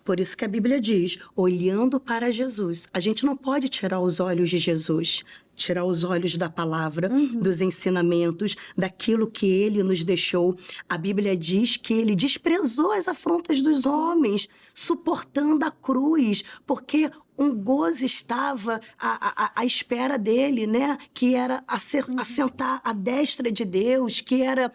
Por isso que a Bíblia diz, olhando para Jesus. A gente não pode tirar os olhos de Jesus, tirar os olhos da palavra, dos ensinamentos, daquilo que ele nos deixou. A Bíblia diz que ele desprezou as afrontas dos homens, suportando a cruz, porque um gozo estava à espera dele, né? Que era assentar à destra de Deus, que era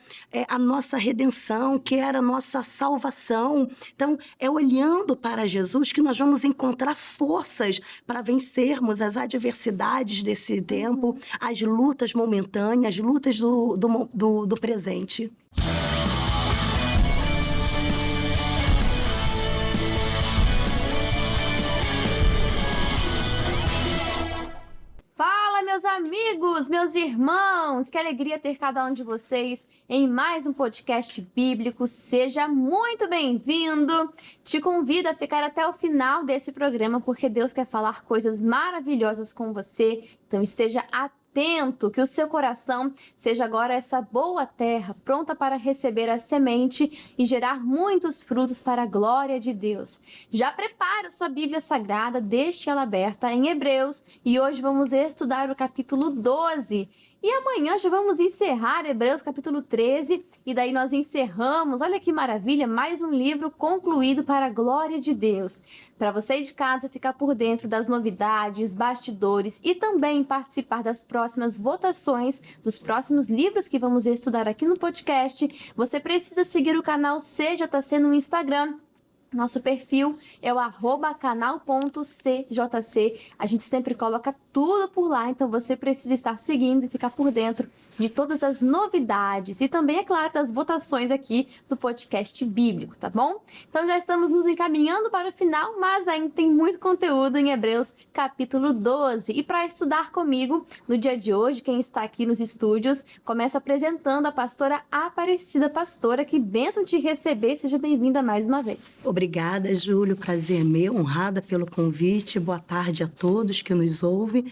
a nossa redenção, que era a nossa salvação. Então, é olhando para Jesus que nós vamos encontrar forças para vencermos as adversidades desse tempo, as lutas momentâneas, as lutas do presente. Meus amigos, meus irmãos, que alegria ter cada um de vocês em mais um podcast bíblico. Seja muito bem-vindo. Te convido a ficar até o final desse programa, porque Deus quer falar coisas maravilhosas com você. Então esteja atento, que o seu coração seja agora essa boa terra, pronta para receber a semente e gerar muitos frutos para a glória de Deus. Já prepara sua Bíblia Sagrada, deixe ela aberta em Hebreus e hoje vamos estudar o capítulo 12. E amanhã já vamos encerrar Hebreus capítulo 13 e daí nós encerramos, olha que maravilha, mais um livro concluído para a glória de Deus. Para você de casa ficar por dentro das novidades, bastidores e também participar das próximas votações, dos próximos livros que vamos estudar aqui no podcast, você precisa seguir o canal CJC no Instagram. Nosso perfil é o @canal.cjc. A gente sempre coloca tudo por lá, então você precisa estar seguindo e ficar por dentro de todas as novidades e também, é claro, das votações aqui do podcast bíblico, tá bom? Então já estamos nos encaminhando para o final, mas ainda tem muito conteúdo em Hebreus capítulo 12. E para estudar comigo, no dia de hoje, quem está aqui nos estúdios, começo apresentando a pastora Aparecida. Pastora, que bênção te receber, seja bem-vinda mais uma vez. Obrigada, Júlio. Prazer é meu, honrada pelo convite. Boa tarde a todos que nos ouvem.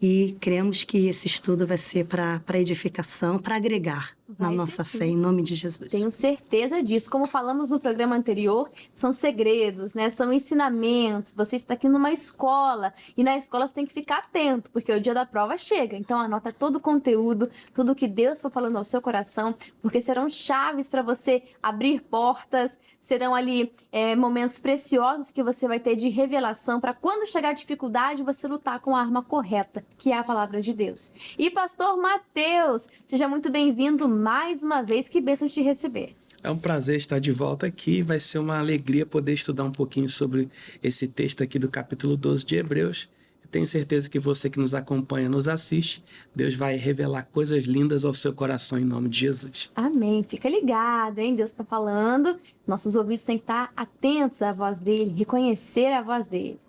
E cremos que esse estudo vai ser para edificação, para agregar na nossa fé, em nome de Jesus. Tenho certeza disso. Como falamos no programa anterior, são segredos, né? São ensinamentos. Você está aqui numa escola e na escola você tem que ficar atento, porque o dia da prova chega. Então anota todo o conteúdo, tudo que Deus for falando ao seu coração, porque serão chaves para você abrir portas, serão ali momentos preciosos que você vai ter de revelação para quando chegar a dificuldade você lutar com a arma correta, que é a palavra de Deus. E pastor Mateus, seja muito bem-vindo mais uma vez, que bênção te receber. É um prazer estar de volta aqui, vai ser uma alegria poder estudar um pouquinho sobre esse texto aqui do capítulo 12 de Hebreus. Eu tenho certeza que você que nos acompanha, nos assiste, Deus vai revelar coisas lindas ao seu coração em nome de Jesus. Amém, fica ligado, hein? Deus está falando, nossos ouvidos têm que estar atentos à voz dele, reconhecer a voz dele.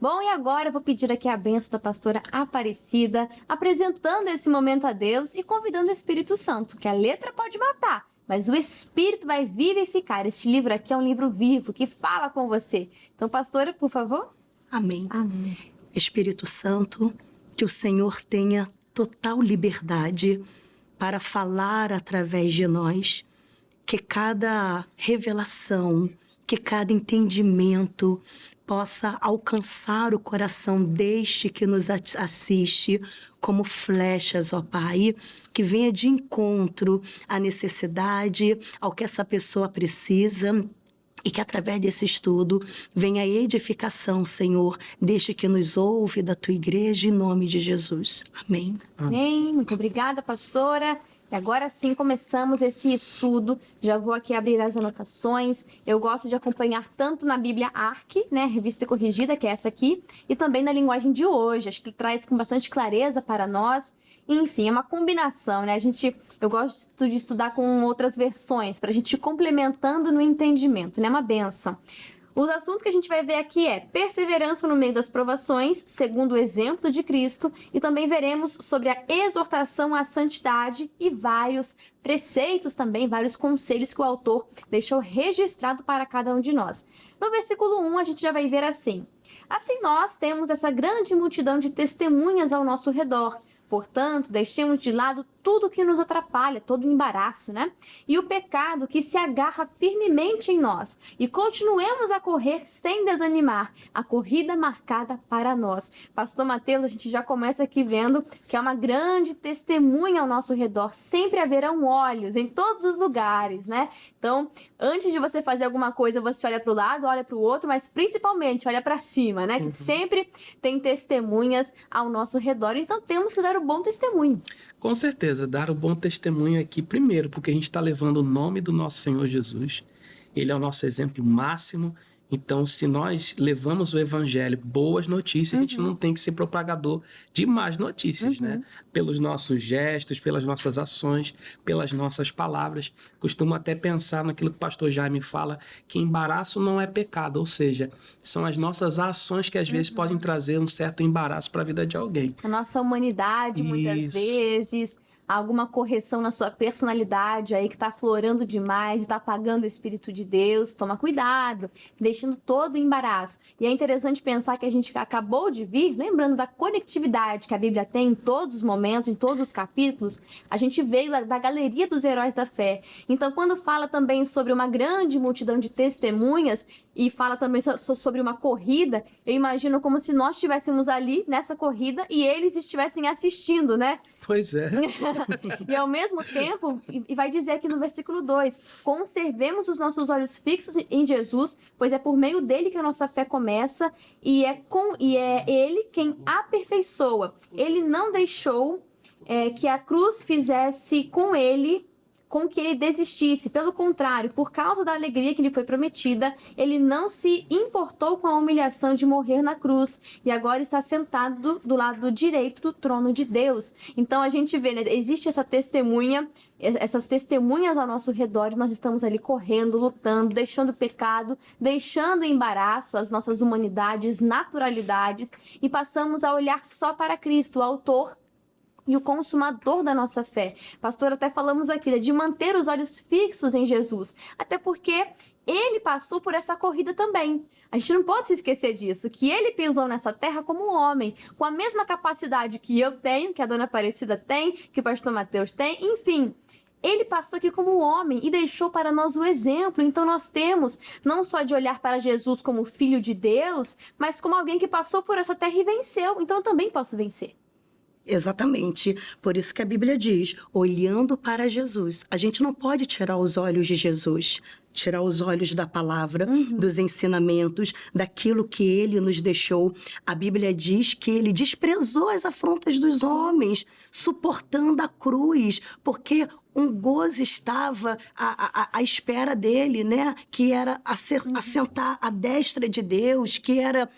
Bom, e agora eu vou pedir aqui a bênção da pastora Aparecida, apresentando esse momento a Deus e convidando o Espírito Santo, que a letra pode matar, mas o Espírito vai vivificar. Este livro aqui é um livro vivo, que fala com você. Então, pastora, por favor. Amém. Amém. Espírito Santo, que o Senhor tenha total liberdade para falar através de nós, que cada revelação, que cada entendimento possa alcançar o coração deste que nos assiste como flechas, ó Pai, que venha de encontro à necessidade, ao que essa pessoa precisa, e que através desse estudo venha a edificação, Senhor, deste que nos ouve da Tua igreja, em nome de Jesus. Amém. Amém. Muito obrigada, pastora. E agora sim começamos esse estudo. Já vou aqui abrir as anotações. Eu gosto de acompanhar tanto na Bíblia ARC, né, Revista Corrigida, que é essa aqui, e também na linguagem de hoje. Acho que traz com bastante clareza para nós. Enfim, é uma combinação, né? Eu gosto de estudar com outras versões, para a gente ir complementando no entendimento, né? Uma benção. Os assuntos que a gente vai ver aqui é perseverança no meio das provações, segundo o exemplo de Cristo, e também veremos sobre a exortação à santidade e vários preceitos também, vários conselhos que o autor deixou registrado para cada um de nós. No versículo 1, a gente já vai ver assim: assim nós temos essa grande multidão de testemunhas ao nosso redor. Portanto, deixemos de lado tudo que nos atrapalha, todo o embaraço, né? E o pecado que se agarra firmemente em nós. E continuemos a correr sem desanimar, a corrida marcada para nós. Pastor Mateus, a gente já começa aqui vendo que é uma grande testemunha ao nosso redor. Sempre haverão olhos em todos os lugares, né? Então, antes de você fazer alguma coisa, você olha para o lado, olha para o outro, mas principalmente olha para cima, né? Que sempre tem testemunhas ao nosso redor. Então, temos que dar o bom testemunho. Com certeza, dar o bom testemunho aqui primeiro, porque a gente está levando o nome do nosso Senhor Jesus. Ele é o nosso exemplo máximo. Então, se nós levamos o evangelho, boas notícias, a gente não tem que ser propagador de más notícias, né? Pelos nossos gestos, pelas nossas ações, pelas nossas palavras. Costumo até pensar naquilo que o pastor Jaime fala, que embaraço não é pecado, ou seja, são as nossas ações que às vezes podem trazer um certo embaraço para a vida de alguém. A nossa humanidade, muitas vezes, alguma correção na sua personalidade aí que tá aflorando demais e tá apagando o Espírito de Deus, toma cuidado, deixando todo o embaraço. E é interessante pensar que a gente acabou de vir, lembrando da conectividade que a Bíblia tem em todos os momentos, em todos os capítulos, a gente veio da galeria dos heróis da fé. Então, quando fala também sobre uma grande multidão de testemunhas, e fala também sobre uma corrida, eu imagino como se nós estivéssemos ali nessa corrida e eles estivessem assistindo, né? Pois é. E ao mesmo tempo, e vai dizer aqui no versículo 2, conservemos os nossos olhos fixos em Jesus, pois é por meio dele que a nossa fé começa e é ele quem aperfeiçoa. Ele não deixou que a cruz fizesse com que ele desistisse. Pelo contrário, por causa da alegria que lhe foi prometida, ele não se importou com a humilhação de morrer na cruz e agora está sentado do lado direito do trono de Deus. Então a gente vê, né, existe essa testemunha, essas testemunhas ao nosso redor e nós estamos ali correndo, lutando, deixando o pecado, deixando o embaraço, as nossas humanidades, naturalidades e passamos a olhar só para Cristo, o autor e o consumador da nossa fé. Pastor, até falamos aqui, né, de manter os olhos fixos em Jesus, até porque ele passou por essa corrida também. A gente não pode se esquecer disso, que ele pisou nessa terra como um homem, com a mesma capacidade que eu tenho, que a dona Aparecida tem, que o pastor Mateus tem, enfim. Ele passou aqui como um homem e deixou para nós o exemplo. Então nós temos não só de olhar para Jesus como filho de Deus, mas como alguém que passou por essa terra e venceu. Então eu também posso vencer. Exatamente. Por isso que a Bíblia diz, olhando para Jesus. A gente não pode tirar os olhos de Jesus, tirar os olhos da palavra, dos ensinamentos, daquilo que ele nos deixou. A Bíblia diz que ele desprezou as afrontas dos homens, suportando a cruz, porque um gozo estava à espera dele, né? Que era assentar à destra de Deus, que era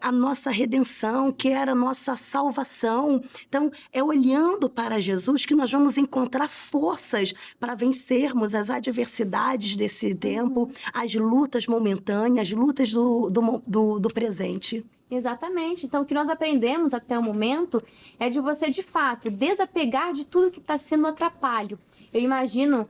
a nossa redenção, que era a nossa salvação. Então, é olhando para Jesus que nós vamos encontrar forças para vencermos as adversidades desse tempo, as lutas momentâneas, as lutas do presente. Exatamente. Então, o que nós aprendemos até o momento é de você, de fato, desapegar de tudo que está sendo atrapalho. Eu imagino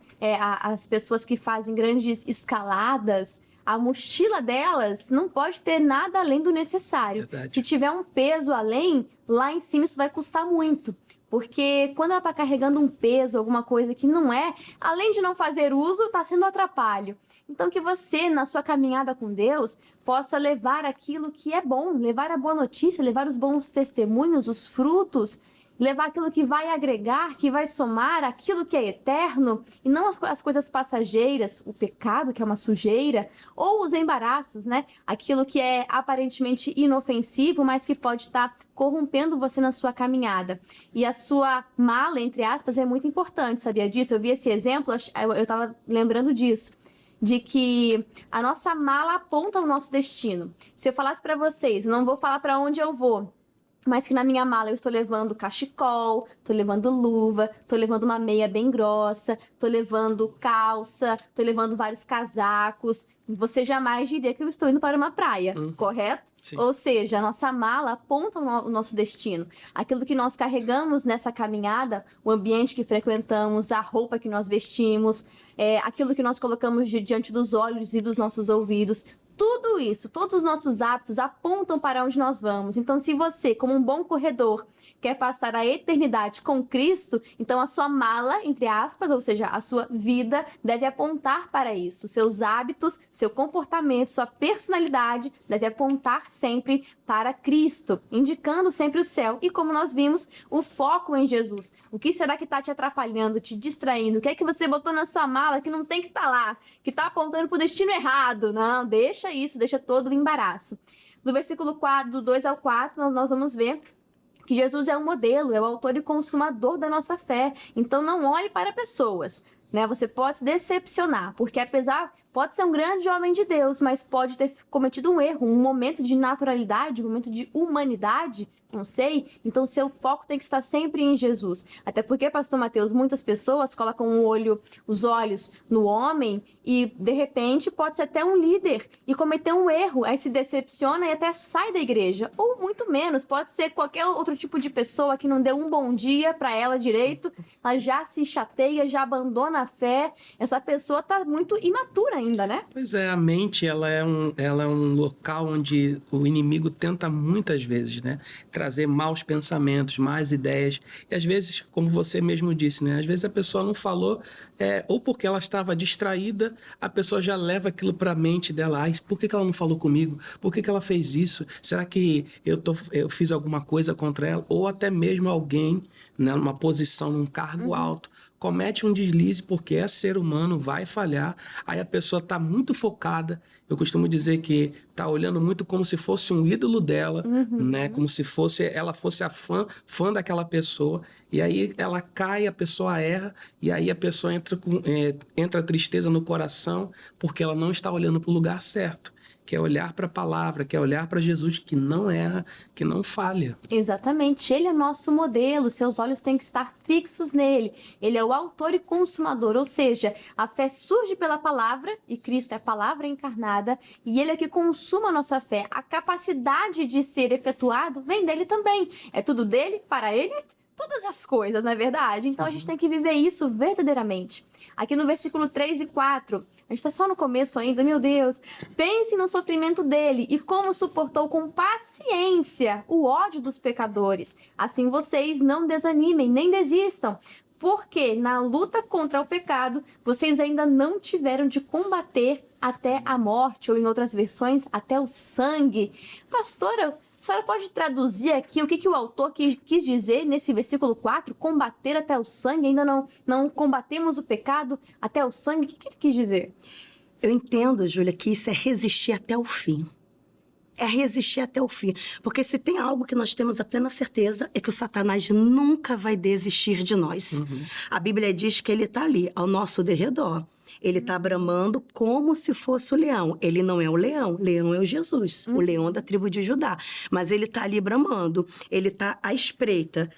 as pessoas que fazem grandes escaladas, a mochila delas não pode ter nada além do necessário. Verdade. Se tiver um peso além, lá em cima isso vai custar muito. Porque quando ela está carregando um peso, alguma coisa que não é, além de não fazer uso, está sendo atrapalho. Então que você, na sua caminhada com Deus, possa levar aquilo que é bom, levar a boa notícia, levar os bons testemunhos, os frutos, levar aquilo que vai agregar, que vai somar, aquilo que é eterno, e não as coisas passageiras, o pecado, que é uma sujeira, ou os embaraços, né? Aquilo que é aparentemente inofensivo, mas que pode estar corrompendo você na sua caminhada. E a sua mala, entre aspas, é muito importante, sabia disso? Eu vi esse exemplo, eu estava lembrando disso, de que a nossa mala aponta o nosso destino. Se eu falasse para vocês, não vou falar para onde eu vou, mas que na minha mala eu estou levando cachecol, estou levando luva, estou levando uma meia bem grossa, estou levando calça, estou levando vários casacos. Você jamais diria que eu estou indo para uma praia, correto? Sim. Ou seja, a nossa mala aponta o nosso destino. Aquilo que nós carregamos nessa caminhada, o ambiente que frequentamos, a roupa que nós vestimos, aquilo que nós colocamos diante dos olhos e dos nossos ouvidos, Tudo isso, todos os nossos hábitos apontam para onde nós vamos. Então, se você, como um bom corredor, quer passar a eternidade com Cristo, então a sua mala, entre aspas, ou seja, a sua vida, deve apontar para isso. Seus hábitos, seu comportamento, sua personalidade deve apontar sempre para Cristo, indicando sempre o céu. E como nós vimos, o foco em Jesus. O que será que está te atrapalhando, te distraindo? O que é que você botou na sua mala que não tem que estar lá, que está apontando para o destino errado? Não, deixa isso, deixa todo o embaraço. Do versículo 4, do 2 ao 4, nós vamos ver que Jesus é o modelo, é o autor e consumador da nossa fé. Então não olhe para pessoas, né? Você pode se decepcionar, porque pode ser um grande homem de Deus, mas pode ter cometido um erro, um momento de naturalidade, um momento de humanidade, não sei. Então seu foco tem que estar sempre em Jesus. Até porque, pastor Mateus, muitas pessoas colocam os olhos no homem e, de repente, pode ser até um líder e cometer um erro, aí se decepciona e até sai da igreja. Ou muito menos, pode ser qualquer outro tipo de pessoa que não deu um bom dia para ela direito, ela já se chateia, já abandona a fé. Essa pessoa está muito imatura ainda, né? Pois é, a mente, ela é um local onde o inimigo tenta muitas vezes, né? Trazer maus pensamentos, más ideias. E às vezes, como você mesmo disse, né? Às vezes a pessoa não falou, ou porque ela estava distraída, a pessoa já leva aquilo para a mente dela. Ai, por que ela não falou comigo? Por que ela fez isso? Será que eu fiz alguma coisa contra ela? Ou até mesmo alguém, né, numa posição, num cargo alto, comete um deslize porque é ser humano, vai falhar. Aí a pessoa está muito focada. Eu costumo dizer que está olhando muito como se fosse um ídolo dela, né? Como se ela fosse a fã daquela pessoa. E aí ela cai, a pessoa erra, e aí a pessoa entra tristeza no coração porque ela não está olhando para o lugar certo. Que é olhar para a palavra, que é olhar para Jesus, que não erra, que não falha. Exatamente, ele é nosso modelo, seus olhos têm que estar fixos nele. Ele é o autor e consumador, ou seja, a fé surge pela palavra, e Cristo é a palavra encarnada, e ele é que consuma a nossa fé. A capacidade de ser efetuado vem dele também. É tudo dele, para ele, todas as coisas, não é verdade? Então a gente tem que viver isso verdadeiramente. Aqui no versículo 3 e 4, a gente está só no começo ainda, meu Deus. Pense no sofrimento dele e como suportou com paciência o ódio dos pecadores. Assim vocês não desanimem, nem desistam. Porque na luta contra o pecado, vocês ainda não tiveram de combater até a morte, ou em outras versões, até o sangue. Pastora, a senhora pode traduzir aqui o que o autor quis dizer nesse versículo 4? Combater até o sangue, ainda não combatemos o pecado até o sangue? O que ele quis dizer? Eu entendo, Júlia, que isso é resistir até o fim. É resistir até o fim. Porque se tem algo que nós temos a plena certeza, é que o Satanás nunca vai desistir de nós. A Bíblia diz que ele está ali, ao nosso derredor. Ele está bramando como se fosse o leão. Ele não é o leão é o Jesus, o leão da tribo de Judá. Mas ele está ali bramando, ele está à espreita,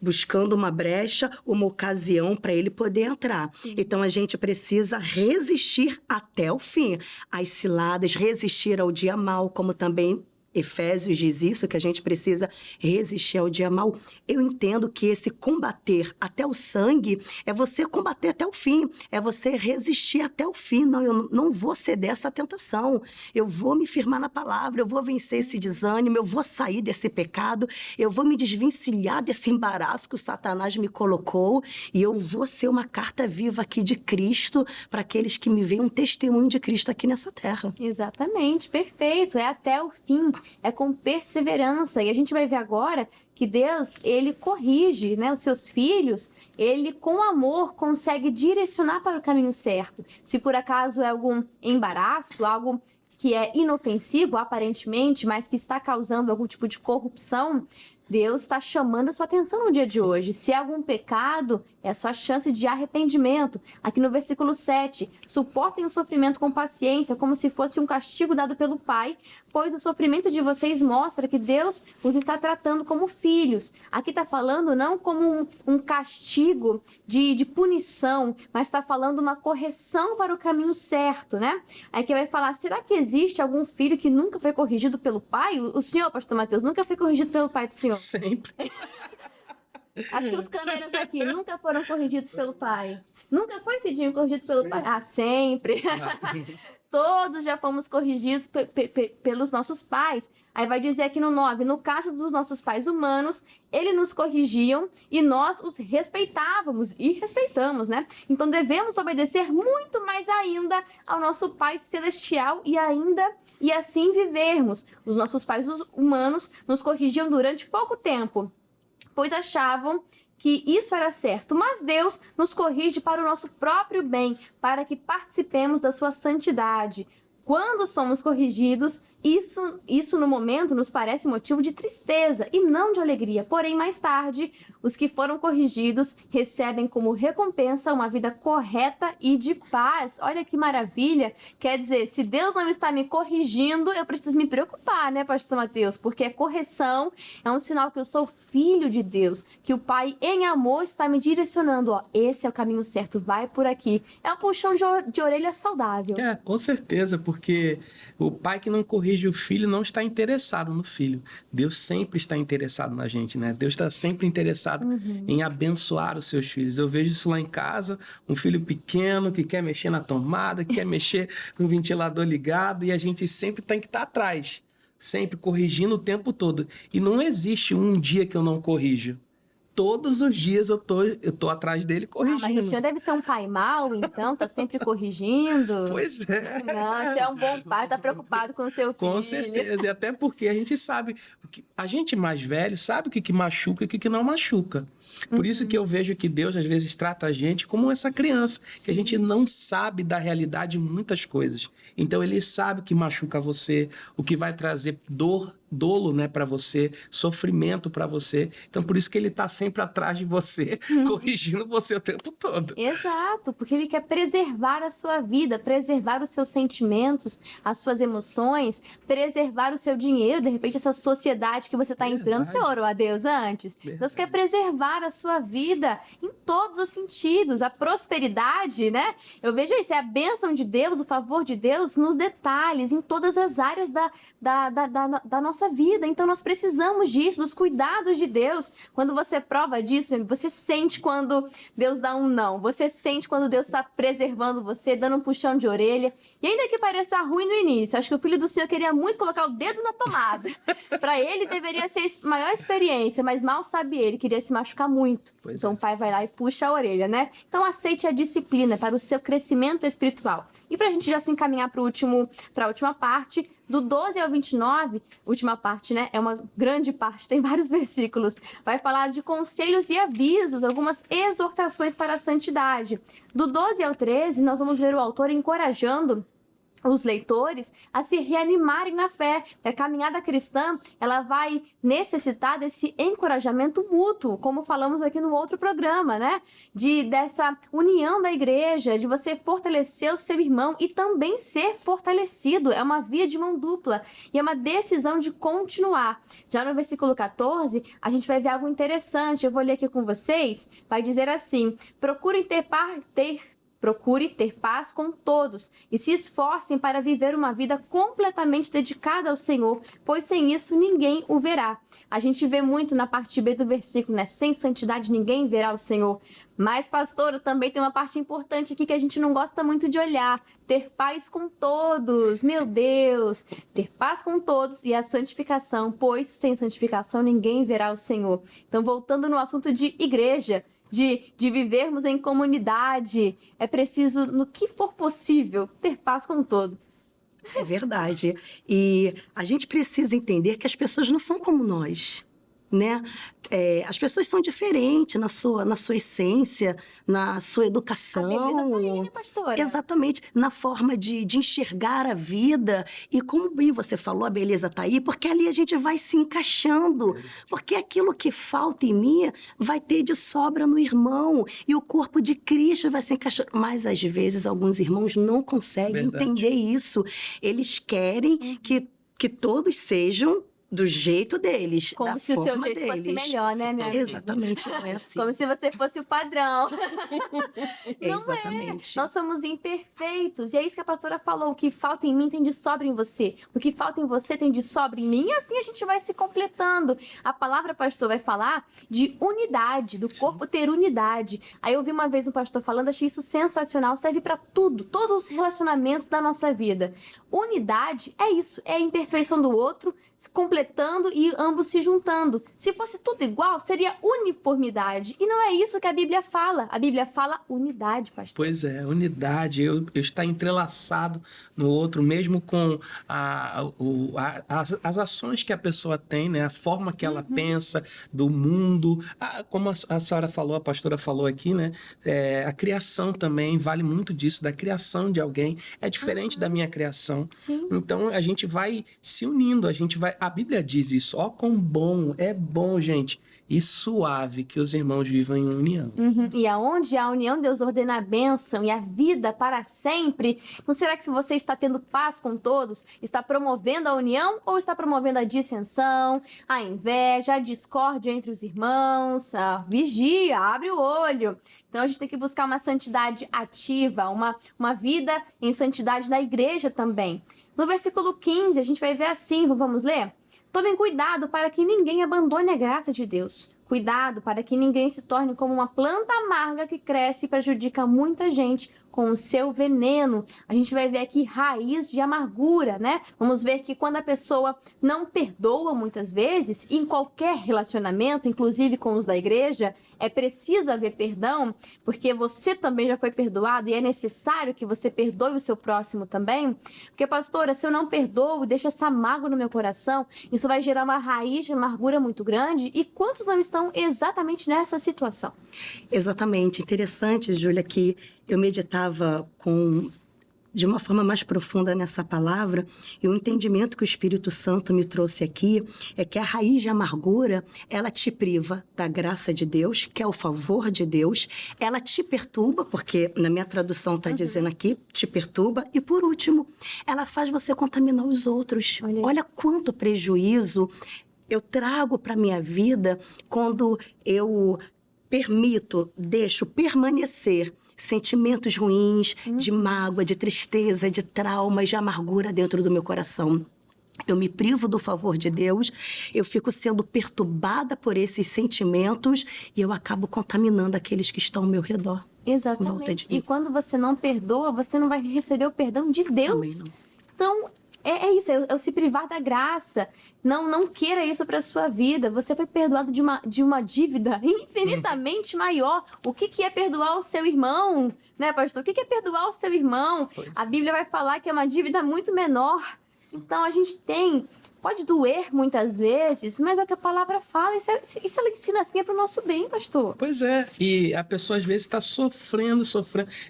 buscando uma brecha, uma ocasião para ele poder entrar. Sim. Então, a gente precisa resistir até o fim. As ciladas, resistir ao dia mau, como também Efésios diz isso, que a gente precisa resistir ao dia mau. Eu entendo que esse combater até o sangue é você combater até o fim, é você resistir até o fim. Não, eu não vou ceder essa tentação, eu vou me firmar na palavra, eu vou vencer esse desânimo, eu vou sair desse pecado, eu vou me desvencilhar desse embaraço que o Satanás me colocou e eu vou ser uma carta viva aqui de Cristo para aqueles que me veem, um testemunho de Cristo aqui nessa terra. Exatamente, perfeito, é até o fim. É com perseverança. E a gente vai ver agora que Deus, ele corrige, né, os seus filhos, ele com amor consegue direcionar para o caminho certo. Se por acaso é algum embaraço, algo que é inofensivo aparentemente, mas que está causando algum tipo de corrupção, Deus está chamando a sua atenção no dia de hoje. Se é algum pecado, é a sua chance de arrependimento. Aqui no versículo 7, suportem o sofrimento com paciência, como se fosse um castigo dado pelo Pai, pois o sofrimento de vocês mostra que Deus os está tratando como filhos. Aqui está falando não como um castigo de punição, mas está falando uma correção para o caminho certo, né? Aí que vai falar, será que existe algum filho que nunca foi corrigido pelo pai? O senhor, pastor Mateus, nunca foi corrigido pelo pai do senhor? Sempre. Acho que os câmeras aqui nunca foram corrigidos pelo pai. Nunca foi, Cidinho, corrigido pelo pai? Ah, sempre. todos já fomos corrigidos pelos nossos pais. Aí vai dizer aqui no 9, no caso dos nossos pais humanos, eles nos corrigiam e nós os respeitávamos e respeitamos, né? Então devemos obedecer muito mais ainda ao nosso Pai Celestial e assim vivermos. Os nossos pais humanos nos corrigiam durante pouco tempo, pois achavam que isso era certo, mas Deus nos corrige para o nosso próprio bem, para que participemos da sua santidade. Quando somos corrigidos, isso no momento nos parece motivo de tristeza e não de alegria. Porém, mais tarde, os que foram corrigidos recebem como recompensa uma vida correta e de paz. Olha que maravilha! Quer dizer, se Deus não está me corrigindo, eu preciso me preocupar, né, pastor Mateus? Porque a correção é um sinal que eu sou filho de Deus, que o Pai em amor está me direcionando. Ó, esse é o caminho certo, vai por aqui. É um puxão de orelha saudável. Com certeza, porque o pai que não corrige o filho não está interessado no filho. Deus sempre está interessado na gente, né? Deus está sempre interessado em abençoar os seus filhos. Eu vejo isso lá em casa, um filho pequeno que quer mexer na tomada, que quer mexer no ventilador ligado, e a gente sempre tem que estar atrás, sempre corrigindo o tempo todo. E não existe um dia que eu não corrijo. Todos os dias eu tô atrás dele corrigindo. Mas o senhor deve ser um pai mau, então? Tá sempre corrigindo? Pois é. Não, você é um bom pai, tá preocupado com o seu filho. Com certeza. E até porque a gente sabe... A gente mais velho sabe o que machuca e o que não machuca. Por isso que eu vejo que Deus, às vezes, trata a gente como essa criança. Sim. Que a gente não sabe da realidade de muitas coisas. Então, Ele sabe o que machuca você, o que vai trazer dolo, né, para você, sofrimento para você. Então, por isso que Ele tá sempre atrás de você, corrigindo você o tempo todo. Exato, porque Ele quer preservar a sua vida, preservar os seus sentimentos, as suas emoções, preservar o seu dinheiro, de repente essa sociedade que você está entrando. Você orou a Deus antes? Verdade. Deus quer preservar a sua vida em todos os sentidos. A prosperidade, né? Eu vejo isso, é a bênção de Deus, o favor de Deus nos detalhes, em todas as áreas da nossa vida. Então nós precisamos disso, dos cuidados de Deus. Quando você prova disso, você sente quando Deus dá um não. Você sente quando Deus está preservando você, dando um puxão de orelha. E ainda que pareça ruim no início, acho que o filho do Senhor queria muito colocar o dedo na tomada. Para ele deveria ser a maior experiência, mas mal sabe ele, queria se machucar muito. Pois então é. o pai vai lá e puxa a orelha, né? Então aceite a disciplina para o seu crescimento espiritual. E para a gente já se encaminhar para a última parte, do 12 ao 29, última parte, né? É uma grande parte, tem vários versículos. Vai falar de conselhos e avisos, algumas exortações para a santidade. Do 12 ao 13, nós vamos ver o autor encorajando os leitores a se reanimarem na fé. A caminhada cristã, ela vai necessitar desse encorajamento mútuo, como falamos aqui no outro programa, né? Dessa união da igreja, de você fortalecer o seu irmão e também ser fortalecido. É uma via de mão dupla e é uma decisão de continuar. Já no versículo 14, a gente vai ver algo interessante. Eu vou ler aqui com vocês. Vai dizer assim: procure ter paz com todos e se esforcem para viver uma vida completamente dedicada ao Senhor, pois sem isso ninguém o verá. A gente vê muito na parte B do versículo, né? Sem santidade ninguém verá o Senhor. Mas, pastor, também tem uma parte importante aqui que a gente não gosta muito de olhar. Ter paz com todos, meu Deus! Ter paz com todos e a santificação, pois sem santificação ninguém verá o Senhor. Então, voltando no assunto de igreja, de vivermos em comunidade, é preciso, no que for possível, ter paz com todos. É verdade. E a gente precisa entender que as pessoas não são como nós, né? As pessoas são diferentes na sua essência, na sua educação. A beleza tá aí, né, pastora? Exatamente, na forma de enxergar a vida. E como bem você falou, a beleza tá aí, porque ali a gente vai se encaixando. Porque aquilo que falta em mim vai ter de sobra no irmão. E o corpo de Cristo vai se encaixando. Mas, às vezes, alguns irmãos não conseguem entender isso. Eles querem que todos sejam do jeito deles, Como da se o seu forma jeito fosse deles. melhor, né, minha amiga? Exatamente, não é assim. Como se você fosse o padrão. Não Exatamente. Nós somos imperfeitos. E é isso que a pastora falou. O que falta em mim tem de sobra em você. O que falta em você tem de sobra em mim. E assim a gente vai se completando. A palavra, pastor, vai falar de unidade, do corpo ter unidade. Aí eu vi uma vez um pastor falando, achei isso sensacional. Serve para tudo, todos os relacionamentos da nossa vida. Unidade é isso, é a imperfeição do outro, se completando e ambos se juntando. Se fosse tudo igual, seria uniformidade. E não é isso que a Bíblia fala. A Bíblia fala unidade, pastor. Pois é, unidade, eu estar entrelaçado no outro, mesmo com as ações que a pessoa tem, né? A forma que ela pensa do mundo. Como a senhora falou, a pastora falou aqui, né? A criação também vale muito disso, da criação de alguém. É diferente da minha criação. Sim. Então, a gente vai se unindo, a Bíblia diz isso, ó quão bom, é bom, gente, e suave que os irmãos vivam em união. E aonde há união, Deus ordena a bênção e a vida para sempre. Não será que se você está tendo paz com todos, está promovendo a união ou está promovendo a dissensão, a inveja, a discórdia entre os irmãos? Vigia, abre o olho. Então a gente tem que buscar uma santidade ativa, uma vida em santidade na igreja também. No versículo 15, a gente vai ver assim, vamos ler? Tomem cuidado para que ninguém abandone a graça de Deus. Cuidado para que ninguém se torne como uma planta amarga que cresce e prejudica muita gente com o seu veneno. A gente vai ver aqui raiz de amargura, né? Vamos ver que quando a pessoa não perdoa muitas vezes, em qualquer relacionamento, inclusive com os da igreja, é preciso haver perdão, porque você também já foi perdoado e é necessário que você perdoe o seu próximo também. Porque, pastora, se eu não perdoo e deixo essa mágoa no meu coração, isso vai gerar uma raiz de amargura muito grande. E quantos não estão exatamente nessa situação? Exatamente. Interessante, Júlia, que eu meditava de uma forma mais profunda nessa palavra, e o entendimento que o Espírito Santo me trouxe aqui é que a raiz de amargura, ela te priva da graça de Deus, que é o favor de Deus, ela te perturba, porque na minha tradução está dizendo aqui, te perturba, e por último, ela faz você contaminar os outros. Olha quanto prejuízo eu trago para minha vida quando eu deixo permanecer sentimentos ruins, de mágoa, de tristeza, de traumas, de amargura dentro do meu coração. Eu me privo do favor de Deus, eu fico sendo perturbada por esses sentimentos e eu acabo contaminando aqueles que estão ao meu redor. Exatamente. E quando você não perdoa, você não vai receber o perdão de Deus. Então, é isso, é se privar da graça. Não queira isso para sua vida. Você foi perdoado de uma dívida infinitamente maior. O que é perdoar o seu irmão? Né, pastor? O que é perdoar o seu irmão? A Bíblia vai falar que é uma dívida muito menor. Então, a gente pode doer muitas vezes, mas é o que a palavra fala. E se ela ensina assim, é para o nosso bem, pastor. Pois é, e a pessoa às vezes está sofrendo.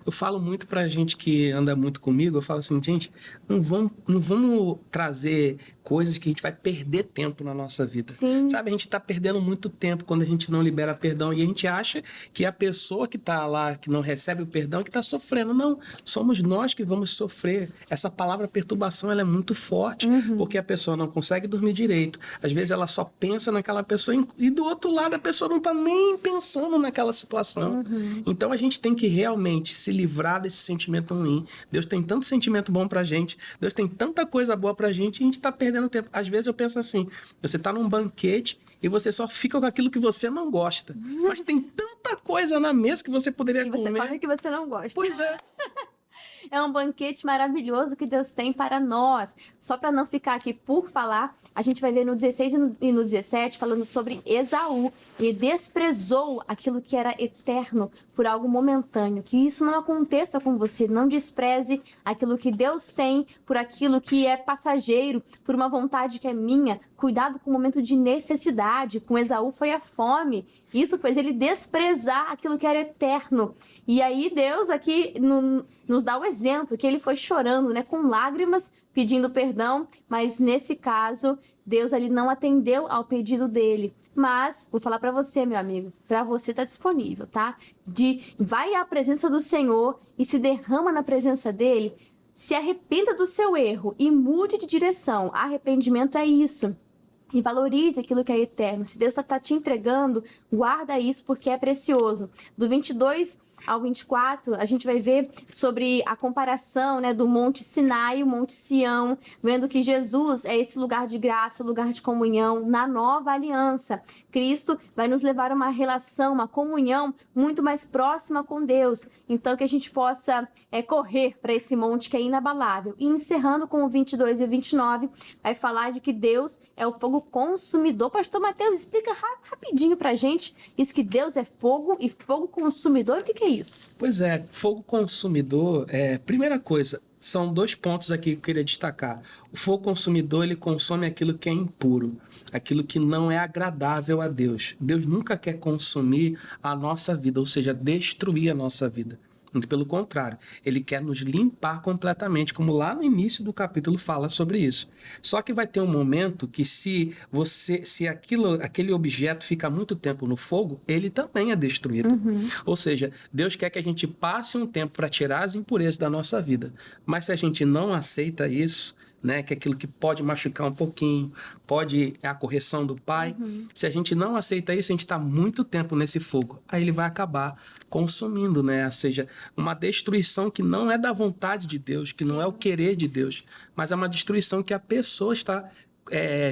Eu falo muito pra gente que anda muito comigo, eu falo assim, gente, não vamos trazer coisas que a gente vai perder tempo na nossa vida. Sim. Sabe, a gente tá perdendo muito tempo quando a gente não libera perdão e a gente acha que a pessoa que tá lá, que não recebe o perdão, que tá sofrendo. Não, somos nós que vamos sofrer. Essa palavra perturbação, ela é muito forte, porque a pessoa não consegue dormir direito. Às vezes ela só pensa naquela pessoa e do outro lado a pessoa não tá nem pensando naquela situação. Então a gente tem que realmente se livrar desse sentimento ruim. Deus tem tanto sentimento bom pra gente, Deus tem tanta coisa boa pra gente e a gente tá perdendo tempo. Às vezes eu penso assim, você tá num banquete e você só fica com aquilo que você não gosta. Mas tem tanta coisa na mesa que você poderia comer. E você come o que você não gosta. Pois é. É um banquete maravilhoso que Deus tem para nós. Só para não ficar aqui por falar, a gente vai ver no 16 e no 17 falando sobre Esaú. Ele desprezou aquilo que era eterno por algo momentâneo. Que isso não aconteça com você. Não despreze aquilo que Deus tem por aquilo que é passageiro, por uma vontade que é minha. Cuidado com o momento de necessidade. Com Esaú foi a fome. Isso fez ele desprezar aquilo que era eterno. E aí Deus aqui nos dá o exemplo, que ele foi chorando, né, com lágrimas, pedindo perdão, mas nesse caso, Deus ali não atendeu ao pedido dele. Mas, vou falar para você, meu amigo, para você tá disponível, tá? Vai à presença do Senhor e se derrama na presença dele, se arrependa do seu erro e mude de direção. Arrependimento é isso. E valorize aquilo que é eterno. Se Deus está te entregando, guarda isso porque é precioso. Do 22 ao 24, a gente vai ver sobre a comparação, né, do Monte Sinai e o Monte Sião, vendo que Jesus é esse lugar de graça, lugar de comunhão na nova aliança. Cristo vai nos levar a uma relação, uma comunhão muito mais próxima com Deus. Então, que a gente possa correr para esse monte que é inabalável. E encerrando com o 22 e o 29, vai falar de que Deus é o fogo consumidor. Pastor Mateus, explica rapidinho pra gente isso, que Deus é fogo e fogo consumidor. O que é isso? Pois é, fogo consumidor, primeira coisa, são 2 pontos aqui que eu queria destacar. O fogo consumidor, ele consome aquilo que é impuro, aquilo que não é agradável a Deus. Deus nunca quer consumir a nossa vida, ou seja, destruir a nossa vida. Pelo contrário, ele quer nos limpar completamente, como lá no início do capítulo fala sobre isso. Só que vai ter um momento que se aquele objeto fica muito tempo no fogo, ele também é destruído. Ou seja, Deus quer que a gente passe um tempo para tirar as impurezas da nossa vida. Mas se a gente não aceita isso, né, que é aquilo que pode machucar um pouquinho, é a correção do pai. Se a gente não aceita isso, a gente está muito tempo nesse fogo. Aí ele vai acabar consumindo, né? Ou seja, uma destruição que não é da vontade de Deus, que não é o querer de Deus, mas é uma destruição que a pessoa está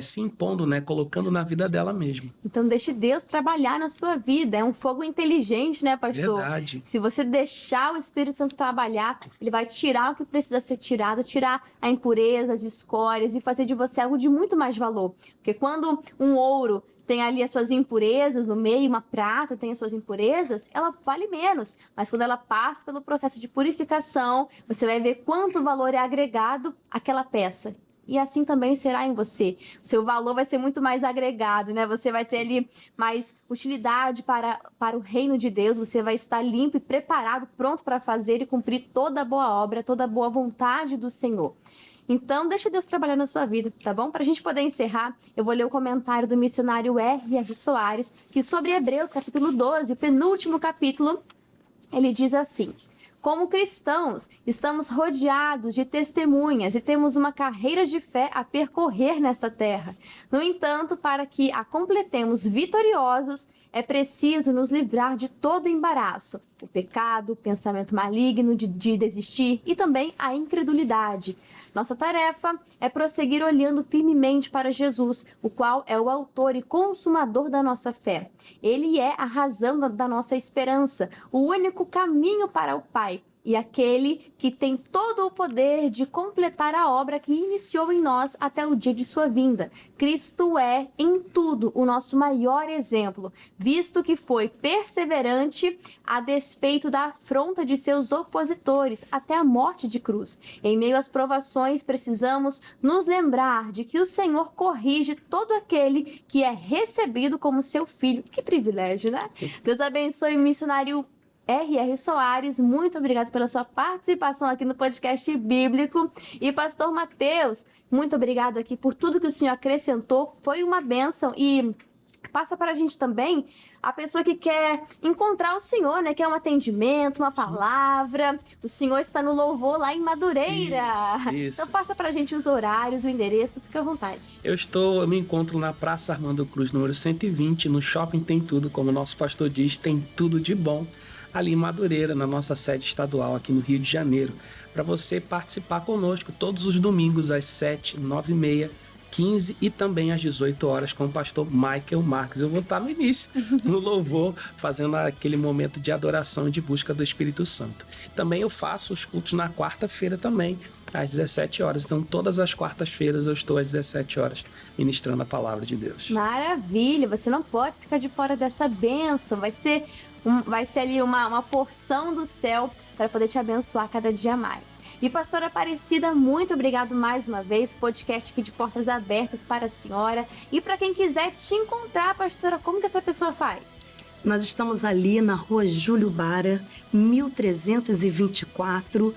se impondo, né? Colocando na vida dela mesma. Então deixe Deus trabalhar na sua vida. É um fogo inteligente, né, pastor? Verdade. Se você deixar o Espírito Santo trabalhar, ele vai tirar o que precisa ser tirado, tirar a impureza, as escórias e fazer de você algo de muito mais valor. Porque quando um ouro tem ali as suas impurezas no meio, uma prata tem as suas impurezas, ela vale menos. Mas quando ela passa pelo processo de purificação, você vai ver quanto valor é agregado àquela peça. E assim também será em você. O seu valor vai ser muito mais agregado, né? Você vai ter ali mais utilidade para o reino de Deus. Você vai estar limpo e preparado, pronto para fazer e cumprir toda a boa obra, toda a boa vontade do Senhor. Então, deixa Deus trabalhar na sua vida, tá bom? Para a gente poder encerrar, eu vou ler o comentário do missionário R.R. Soares, que sobre Hebreus, capítulo 12, o penúltimo capítulo, ele diz assim: como cristãos, estamos rodeados de testemunhas e temos uma carreira de fé a percorrer nesta terra. No entanto, para que a completemos vitoriosos, é preciso nos livrar de todo embaraço, o pecado, o pensamento maligno de desistir e também a incredulidade. Nossa tarefa é prosseguir olhando firmemente para Jesus, o qual é o autor e consumador da nossa fé. Ele é a razão da nossa esperança, o único caminho para o Pai e aquele que tem todo o poder de completar a obra que iniciou em nós até o dia de sua vinda. Cristo é, em tudo, o nosso maior exemplo, visto que foi perseverante a despeito da afronta de seus opositores até a morte de cruz. Em meio às provações, precisamos nos lembrar de que o Senhor corrige todo aquele que é recebido como seu filho. Que privilégio, né? Deus abençoe o missionário R.R. Soares, muito obrigado pela sua participação aqui no podcast bíblico. E pastor Mateus, muito obrigado aqui por tudo que o senhor acrescentou, foi uma bênção. E passa para a gente também a pessoa que quer encontrar o Senhor, né? Quer um atendimento, uma palavra. O Senhor está no louvor lá em Madureira. Isso. Então passa para a gente os horários, o endereço, fica à vontade. Eu me encontro na Praça Armando Cruz, número 120, no Shopping Tem Tudo, como o nosso pastor diz, tem tudo de bom. Ali em Madureira, na nossa sede estadual aqui no Rio de Janeiro, para você participar conosco todos os domingos às 7, 9h30, 15 e também às 18 horas com o pastor Michael Marques. Eu vou estar no início, no louvor, fazendo aquele momento de adoração e de busca do Espírito Santo. Também eu faço os cultos na quarta-feira também, às 17 horas. Então, todas as quartas-feiras eu estou às 17 horas ministrando a palavra de Deus. Maravilha! Você não pode ficar de fora dessa bênção. Vai ser ali uma porção do céu para poder te abençoar cada dia mais. E pastora Aparecida, muito obrigado mais uma vez, podcast aqui de portas abertas para a senhora. E para quem quiser te encontrar, pastora, como que essa pessoa faz? Nós estamos ali na rua Júlio Bara, 1324,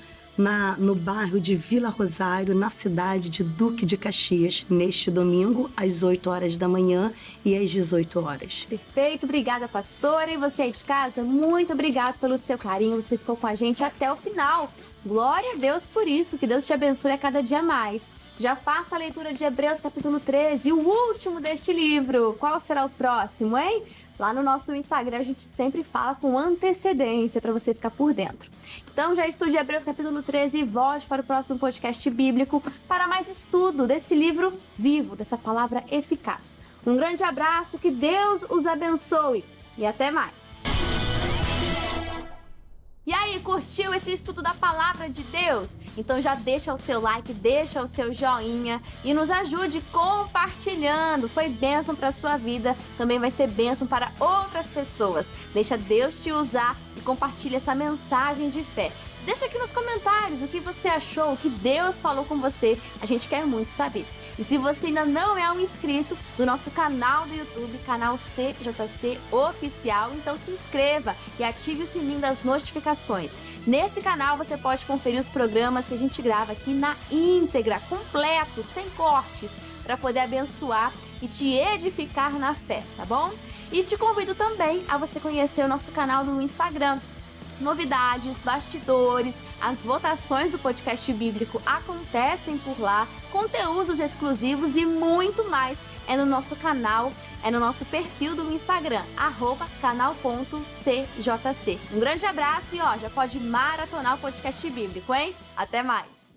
no bairro de Vila Rosário, na cidade de Duque de Caxias, neste domingo, às 8 horas da manhã e às 18 horas. Perfeito, obrigada, pastora. E você aí de casa, muito obrigado pelo seu carinho, você ficou com a gente até o final. Glória a Deus por isso, que Deus te abençoe a cada dia mais. Já faça a leitura de Hebreus capítulo 13, o último deste livro. Qual será o próximo, hein? Lá no nosso Instagram a gente sempre fala com antecedência para você ficar por dentro. Então já estude Hebreus capítulo 13 e volte para o próximo podcast bíblico para mais estudo desse livro vivo, dessa palavra eficaz. Um grande abraço, que Deus os abençoe e até mais! E aí, curtiu esse estudo da Palavra de Deus? Então já deixa o seu like, deixa o seu joinha e nos ajude compartilhando. Foi bênção para a sua vida, também vai ser bênção para outras pessoas. Deixa Deus te usar e compartilha essa mensagem de fé. Deixa aqui nos comentários o que você achou, o que Deus falou com você. A gente quer muito saber. E se você ainda não é um inscrito do nosso canal do YouTube, canal CJC Oficial, então se inscreva e ative o sininho das notificações. Nesse canal você pode conferir os programas que a gente grava aqui na íntegra, completos, sem cortes, para poder abençoar e te edificar na fé, tá bom? E te convido também a você conhecer o nosso canal do Instagram. Novidades, bastidores, as votações do podcast bíblico acontecem por lá, conteúdos exclusivos e muito mais é no nosso canal, é no nosso perfil do Instagram, @canal.cjc. Um grande abraço e já pode maratonar o podcast bíblico, hein? Até mais!